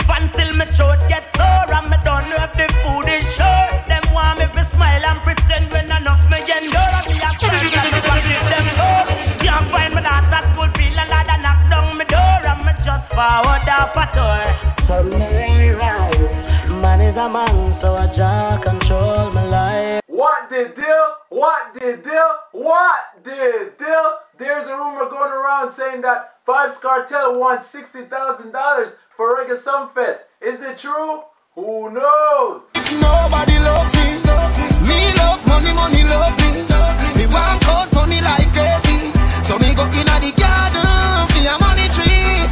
fan till my throat gets sore. And me don't know if the food is sure. Them want me to smile and pretend when enough me endure. And me a friends and me want give them hope. Can't find me daughter school feel a lad and knock down me door. And me just forward off a tour. Something ain't right. Man is a man, so I just control my life. What the deal? What the deal? What the deal? There's a rumor going around saying that Vybz Kartel wants $60,000 for reggae Sumfest. Is it true? Who knows? If nobody loves me love money, money love me. Me want count money like crazy. So me go in the garden, me a money tree.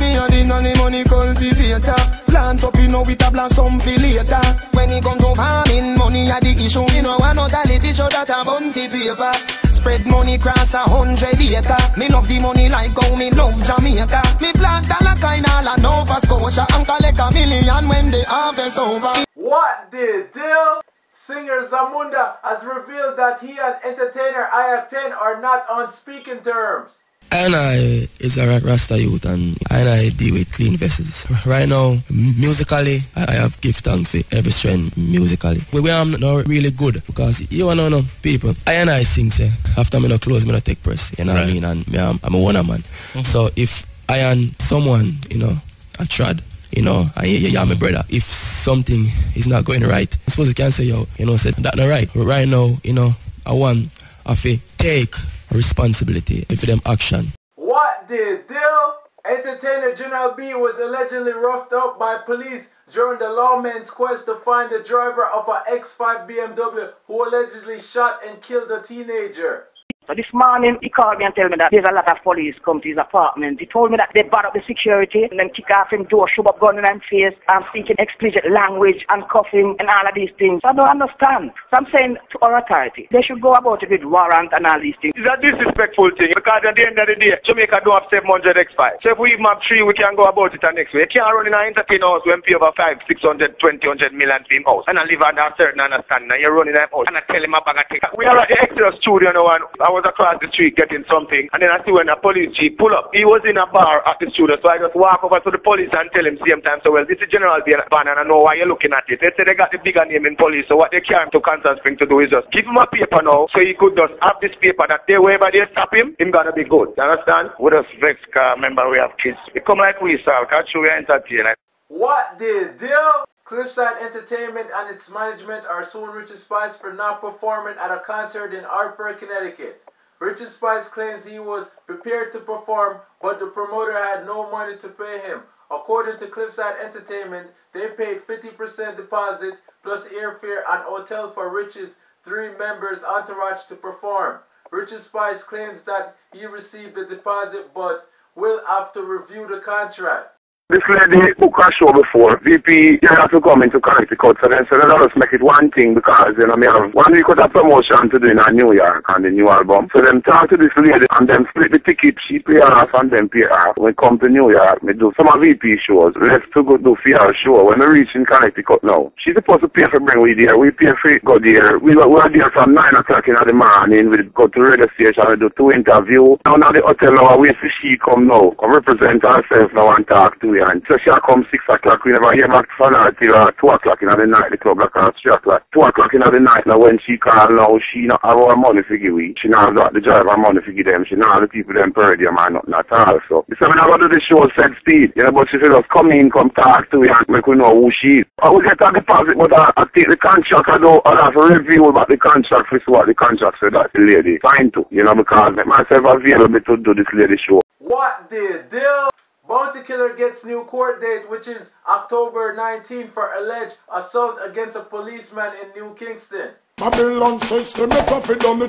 Me a the money cultivator. Plant up, you know, with a blossom for later. When it come to farming, money are the issue. Me no want no tality show that a bounty paper. Spread money cross 100 acre. Me love the money like how me love Jamaica. Me plant all a kind all a Nova Scotia and collect $1 million when the harvest over. What the deal? Singer Zamunda has revealed that he and entertainer i-octane are not on speaking terms. I is a Rasta youth and I deal with clean vessels. Right now, musically, I have give thanks for every strength musically. But where I'm not really good because you wanna know people. I sing say after me no close, me no take press. You know what I mean? And me, I'm a one man. So if I am someone, you know, a trad, you know, and you're my brother. If something is not going right, I suppose you can say, yo, you know, say that not right. But right now, you know, I want to take responsibility for them action. What the deal? Entertainer General B was allegedly roughed up by police during the lawmen's quest to find the driver of an X5 BMW who allegedly shot and killed a teenager. So this morning, he called me and told me that there's a lot of police come to his apartment. He told me that they brought up the security and then kick off him door, shove up gun in his face, and speaking explicit language and cuffing and all of these things. So I don't understand. So I'm saying to our authority, they should go about it with warrant and all these things. It's a disrespectful thing because at the end of the day, Jamaica don't have 700 X5. So if we even have 3, we can go about it the next way. You can't run in an entertain house when pay over 5, 600, 20, 100 million for him house. And I live under a certain understanding. And you're running that house and I tell him I'm going to take. We are at the extra studio now and I was across the street getting something and then I see when a police jeep pull up. He was in a bar at the studio, so I just walk over to the police and tell him same time, so well, this is General Van and I know why you're looking at it. They say they got the bigger name in police, so what they came to Kansas Spring to do is just give him a paper now, so he could just have this paper that they wherever they stop him gonna be good. You understand? With us Vex car, remember we have kids. They come like we sir, catch you entertain. What the deal? Cliffside Entertainment and its management are suing Richie Spice for not performing at a concert in Hartford, Connecticut. Richie Spice claims he was prepared to perform, but the promoter had no money to pay him. According to Cliffside Entertainment, they paid 50% deposit plus airfare and hotel for Richie's 3 members' entourage to perform. Richie Spice claims that he received the deposit but will have to review the contract. This lady booked a show before. VP, you have to come into Connecticut. So then said, let's make it one thing because, you know, me have 1 week of promotion to do in New York on the new album. So then talk to this lady and then split the ticket. She pay off and then pay off. When we come to New York, me do some of VP shows. Let's to go do for our show. When we reach in Connecticut now, she's supposed to pay for bring we there. We pay for it, go there. We were there from 9 o'clock in the morning. We go to the radio station, we do 2 interviews. Now the hotel now, wait for she come now. Come represent herself now and talk to and so she'll come 6 o'clock, we never hear back from her till 2 o'clock in the night, the club across 3 o'clock. 2 o'clock in the night now when she call now, she not have her money for give we. She not have the driver money for give them. She not have the people them per diem and nothing at all. So we say we never do the show set speed. You know, but she said just come in, come talk to you and make we know who she is. I will get a deposit, but I take the contract, I have a review about the contract for what the contract said that the lady fine to, you know, because I make myself available to do this lady show. What the deal? Bounty Killer gets new court date, which is October 19 for alleged assault against a policeman in New Kingston. Babylon system, me tough it done.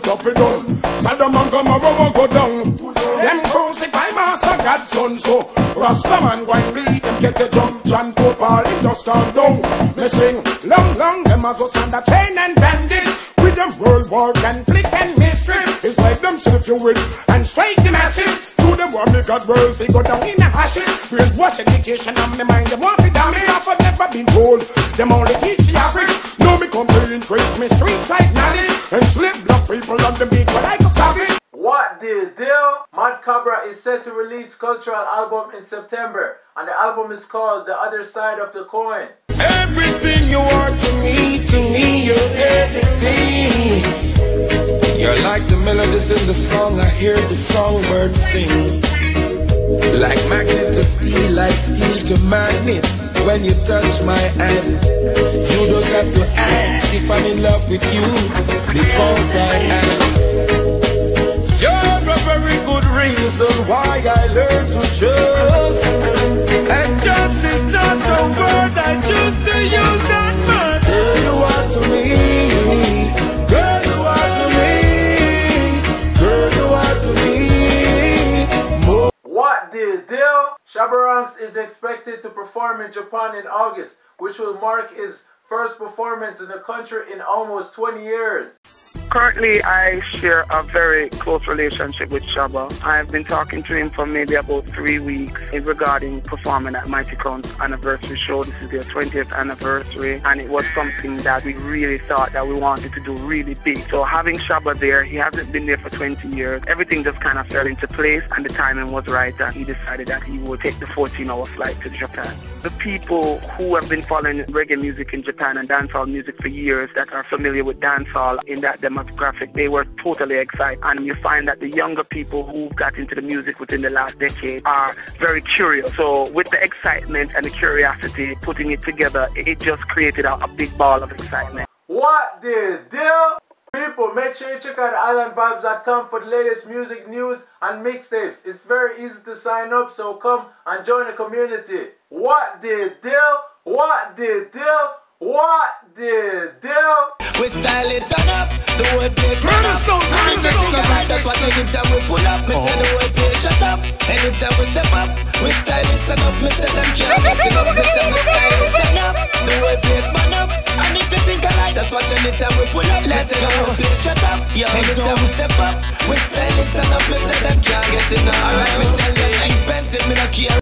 Saddam and Gomorrah go down. Them crucify Master God's son, so Rastaman go and read them get a jump. John Pope all him just calm down. Me sing long, them a just under chain and bandage. With them world war conflict and mystery. It's like them self-fuel and strike the masses. To them want me God world, they go down in the ashes. We'll watch education and me mind them want to damage. I've never been told, them only teach the average. No me come to increase me street side knowledge. And slip black people on the beat but like a savage. What the deal? Cobra is set to release cultural album in September, and the album is called The Other Side of the Coin. Everything you are to me, you're everything. You're like the melodies in the song, I hear the songbirds sing. Like magnet to steel, like steel to magnet. When you touch my hand, you don't have to ask if I'm in love with you, because I am. You're a very good reason why I learned to trust. And just is not the word I choose to use, that man. Girl, you are to me. Girl, you are to me. Girl, you are to me. What the deal? Shabba is expected to perform in Japan in August, which will mark his first performance in the country in almost 20 years. Currently, I share a very close relationship with Shabba. I've been talking to him for maybe about 3 weeks regarding performing at Mighty Count's anniversary show. This is their 20th anniversary, and it was something that we really thought that we wanted to do really big. So having Shabba there, he hasn't been there for 20 years. Everything just kind of fell into place, and the timing was right, and he decided that he would take the 14-hour flight to Japan. The people who have been following reggae music in Japan and dancehall music for years, that are familiar with dancehall in that demographic, they were totally excited. And you find that the younger people who got into the music within the last decade are very curious. So with the excitement and the curiosity, putting it together, it just created a big ball of excitement. What the deal? People, make sure you check out islandvibes.com for the latest music news and mixtapes. It's very easy to sign up, so come and join the community. What the deal? What the deal? What the deal? We style it turn up, the whole place turn up. That's what anytime we pull up, me say the whole place shut up. Anytime we step up, we style it turn up. Me say them can't get it up, me say we style it turn up. The whole place man up, and if you think alike, that's what anytime we pull up. Let's go, the whole place shut up. Anytime we step up, we style it turn up. Me say them can't get it up. Alright, me tell them expensive, me not care.